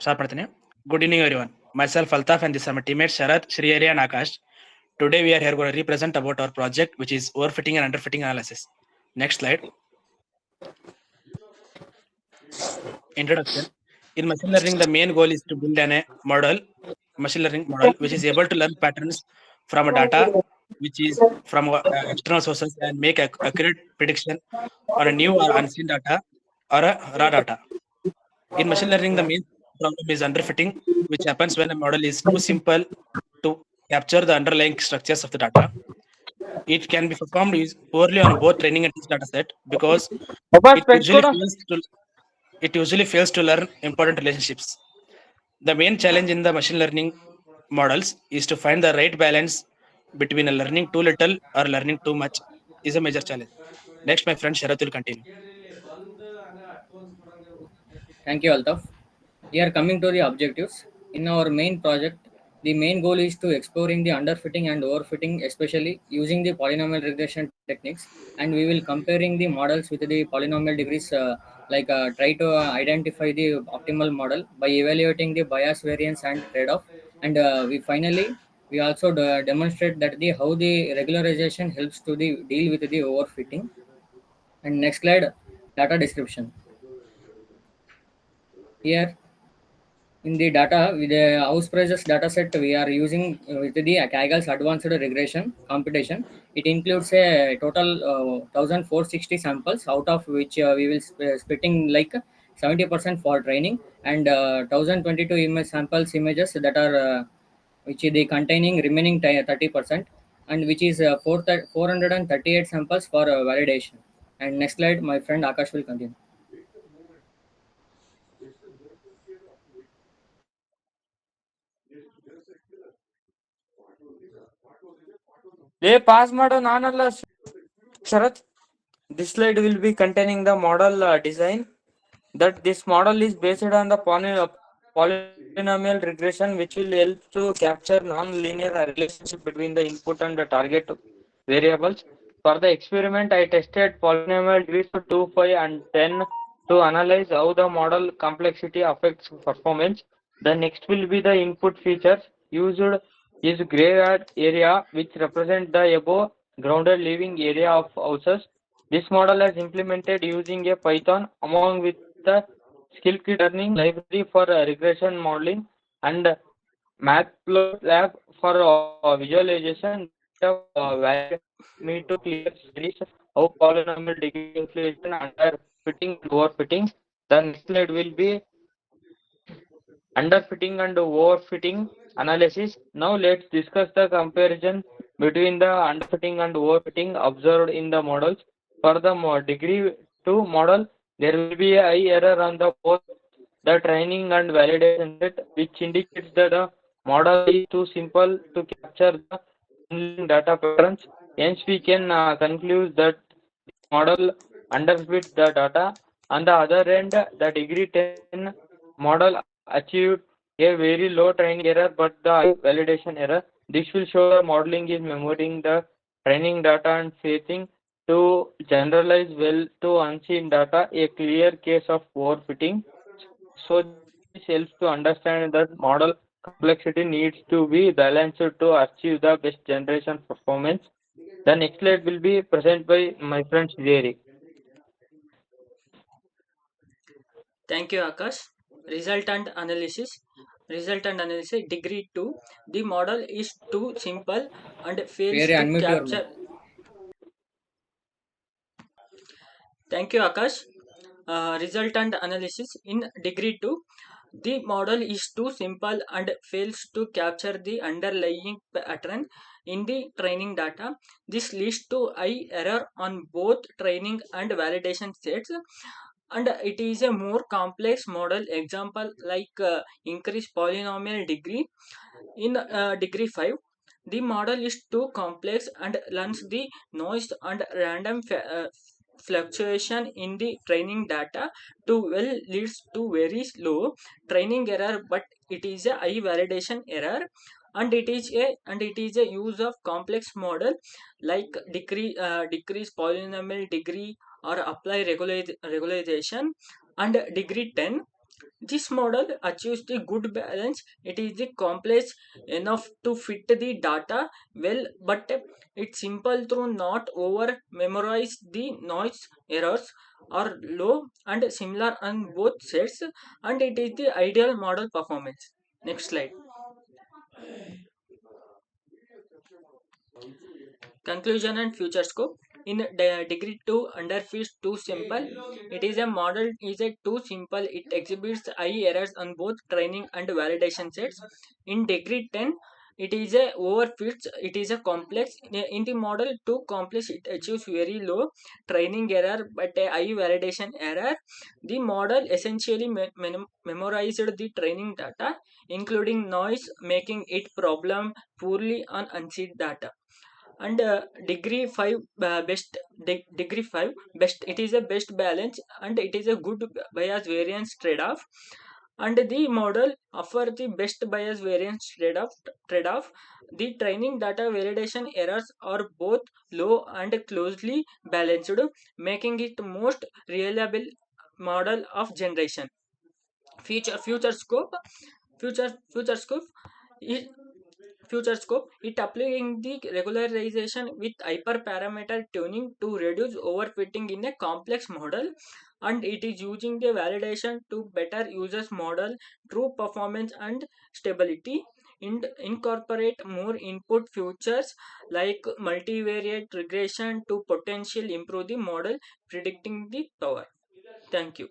Start ಮಾಡ್ತೀನಿ. Good evening, everyone. Myself Altaf and this are my teammates Sharath, Shriyari and Akash. Today we are here going to represent about our project, which is overfitting and underfitting analysis. Next slide. Introduction. In machine learning, the main goal is to build machine learning model, which is able to learn patterns from a data, which is from external sources and make accurate prediction on a new or unseen data or a raw data. In machine learning, the main problem is underfitting, which happens when a model is too simple to capture the underlying structures of the data. It can be performed poorly on both training and test data set because Papa, it specs usually కూడా fails to it usually fails to learn important relationships. The main challenge in the machine learning models is to find the right balance between learning too little or learning too much is a major challenge. Next, my friend Sharath will continue. Thank you, Altaf. Here coming to the objectives. In our main project, the main goal is to exploring the underfitting and overfitting, especially using the polynomial regression techniques. And we will comparing the models with the polynomial degrees, try to identify the optimal model by evaluating the bias variance and trade-off. And we also demonstrate that the how the regularization helps to the deal with the overfitting. And next slide, data description. Here in the data with the house prices data set we are using with the Kaggle's advanced regression computation. It includes a total 1460 samples, out of which we will splitting like 70% for training and 1022 image samples images that are which they containing remaining 30%, and which is 438 samples for validation. And next slide, my friend Akash will continue. ಲೇ pass ಮಾಡೋ ನಾನಲ್ಲ ಶರತ್. This slide will be containing the model design. That this model is based on the polynomial regression, which will help to capture non-linear relationship between the input and the target variables. For the experiment, I tested polynomial degrees of 2, 5, and 10 to analyze how the model complexity affects performance. The next will be the input features used is graveyard area, which represent the above grounded living area of houses. This model is implemented using a Python along with the scikit learning library for regression modeling and Matplotlib for visualization. Data valid me to clear studies how polynomial degree calculation under fitting and overfitting. The next slide will be underfitting and overfitting analysis. Now let's discuss the comparison between the underfitting and overfitting observed in the models. For the degree 2 model, there will be a high error on the both the training and validation set, which indicates that the model is too simple to capture the underlying data patterns. Hence, we can conclude that model underfits the data. On the other end, the degree 10 model achieved a very low training error but the high validation error. This will show the modeling is memorizing the training data and facing to generalize well to unseen data, a clear case of overfitting. So this helps to understand that model complexity needs to be balanced to achieve the best generation performance. The next slide will be presented by my friend Sridhari. Thank you, Akash. Result and analysis. Result and analysis. Degree 2. The model is too simple and fails Very to unmute your mic. capture. Thank you, Akash. Result and analysis. In degree 2, the model is too simple and fails to capture the underlying pattern in the training data. This leads to high error on both training and validation sets, and it is a more complex model. Example like increased polynomial degree. In degree 5, the model is too complex and learns the noise and random fluctuation in the training data to well leads to very slow training error, but it is a high validation error. And it is a use of complex model like decrease polynomial degree or apply regularization. And degree 10, This model achieves the good balance. It is the complex enough to fit the data well, but it's simple through not over memorize the noise errors are low and similar on both sets, and it is the ideal model performance. Next slide. Conclusion and future scope. In degree 2 underfit too simple, it is a model is a too simple, it exhibits high errors on both training and validation sets. In degree 10, it is a overfits, it is a complex. In the model too complex, it achieves very low training error but a high validation error. The model essentially memorized the training data including noise, making it problem poorly on unseen data. And degree 5 degree 5 best, it is a best balance and it is a good bias variance trade-off, and the model offer the best bias variance trade-off. The training data validation errors are both low and closely balanced, making it most reliable model of generation. Future scope. Future scope is future scope, it applying the regularization with hyperparameter tuning to reduce overfitting in a complex model, and it is using the validation to better users model true performance and stability, and incorporate more input features like multivariate regression to potential improve the model predicting the power. Thank you.